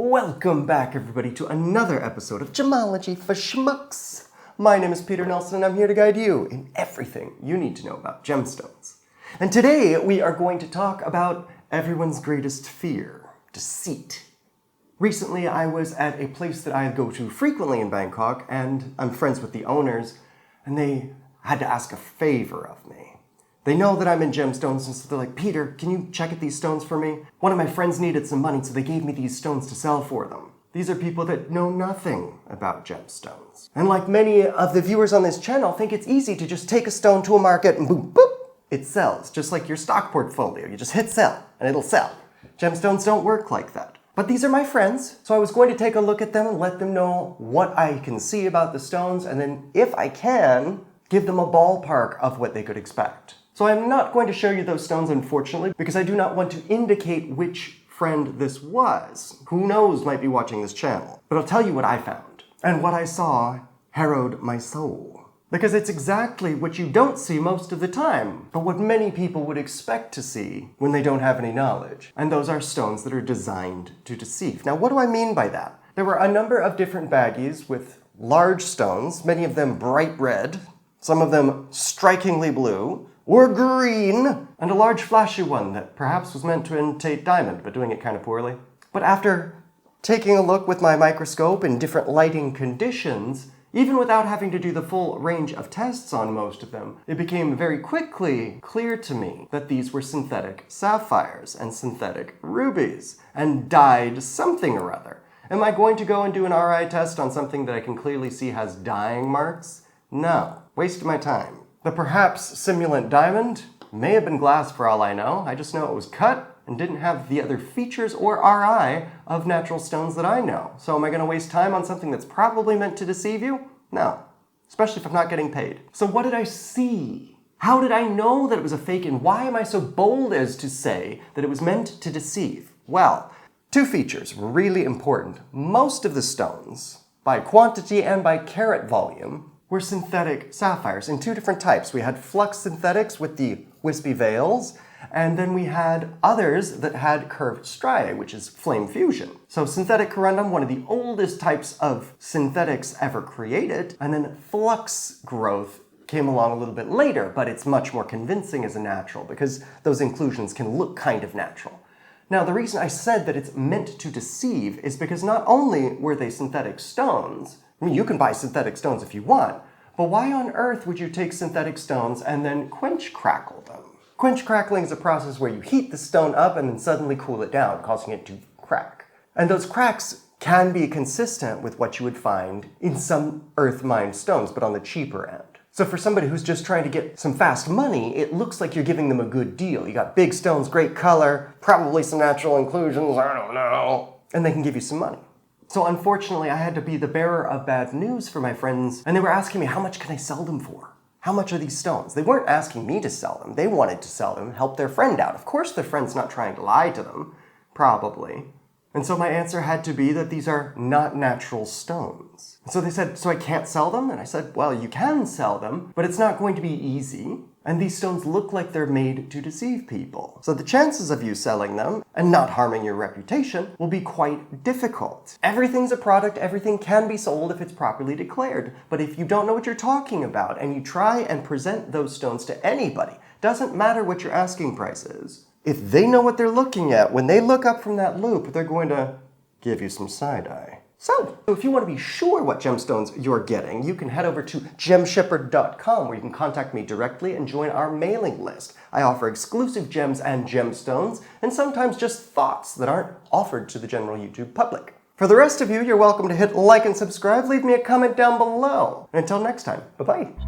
Welcome back, everybody, to another episode of Gemology for Schmucks. My name is Peter Nelson, and I'm here to guide you in everything you need to know about gemstones. And today, we are going to talk about everyone's greatest fear, deceit. Recently, I was at a place that I go to frequently in Bangkok, and I'm friends with the owners, and they had to ask a favor of me. They know that I'm in gemstones, and so they're like, Peter, can you check at these stones for me? One of my friends needed some money, so they gave me these stones to sell for them. These are people that know nothing about gemstones. And like many of the viewers on this channel, think it's easy to just take a stone to a market and boom, boop, it sells. Just like your stock portfolio. You just hit sell, and it'll sell. Gemstones don't work like that. But these are my friends, so I was going to take a look at them and let them know what I can see about the stones, and then, if I can, give them a ballpark of what they could expect. So I'm not going to show you those stones, unfortunately, because I do not want to indicate which friend this was. Who knows might be watching this channel. But I'll tell you what I found. And what I saw harrowed my soul. Because it's exactly what you don't see most of the time, but what many people would expect to see when they don't have any knowledge. And those are stones that are designed to deceive. Now, what do I mean by that? There were a number of different baggies with large stones, many of them bright red, some of them strikingly blue, or green, and a large flashy one that perhaps was meant to imitate diamond, but doing it kind of poorly. But after taking a look with my microscope in different lighting conditions, even without having to do the full range of tests on most of them, it became very quickly clear to me that these were synthetic sapphires and synthetic rubies, and dyed something or other. Am I going to go and do an RI test on something that I can clearly see has dyeing marks? No. Wasted my time. The perhaps simulant diamond may have been glass for all I know. I just know it was cut and didn't have the other features or RI of natural stones that I know. So am I going to waste time on something that's probably meant to deceive you? No. Especially if I'm not getting paid. So what did I see? How did I know that it was a fake, and why am I so bold as to say that it was meant to deceive? Well, two features really important. Most of the stones, by quantity and by carat volume, were synthetic sapphires in two different types. We had flux synthetics with the wispy veils, and then we had others that had curved striae, which is flame fusion. So synthetic corundum, one of the oldest types of synthetics ever created, and then flux growth came along a little bit later, but it's much more convincing as a natural because those inclusions can look kind of natural. Now, the reason I said that it's meant to deceive is because not only were they synthetic stones, I mean, you can buy synthetic stones if you want, but why on earth would you take synthetic stones and then quench crackle them? Quench crackling is a process where you heat the stone up and then suddenly cool it down, causing it to crack. And those cracks can be consistent with what you would find in some earth-mined stones, but on the cheaper end. So for somebody who's just trying to get some fast money, it looks like you're giving them a good deal. You got big stones, great color, probably some natural inclusions, I don't know, and they can give you some money. So unfortunately, I had to be the bearer of bad news for my friends, and they were asking me, how much can I sell them for? How much are these stones? They weren't asking me to sell them. They wanted to sell them, help their friend out. Of course their friend's not trying to lie to them, probably. And so my answer had to be that these are not natural stones. And so they said, so I can't sell them? And I said, well, you can sell them, but it's not going to be easy. And these stones look like they're made to deceive people. So the chances of you selling them and not harming your reputation will be quite difficult. Everything's a product, everything can be sold if it's properly declared. But if you don't know what you're talking about and you try and present those stones to anybody, doesn't matter what your asking price is, if they know what they're looking at, when they look up from that loop, they're going to give you some side-eye. So, if you want to be sure what gemstones you're getting, you can head over to gemshepherd.com where you can contact me directly and join our mailing list. I offer exclusive gems and gemstones, and sometimes just thoughts that aren't offered to the general YouTube public. For the rest of you, you're welcome to hit like and subscribe. Leave me a comment down below. And until next time, bye-bye.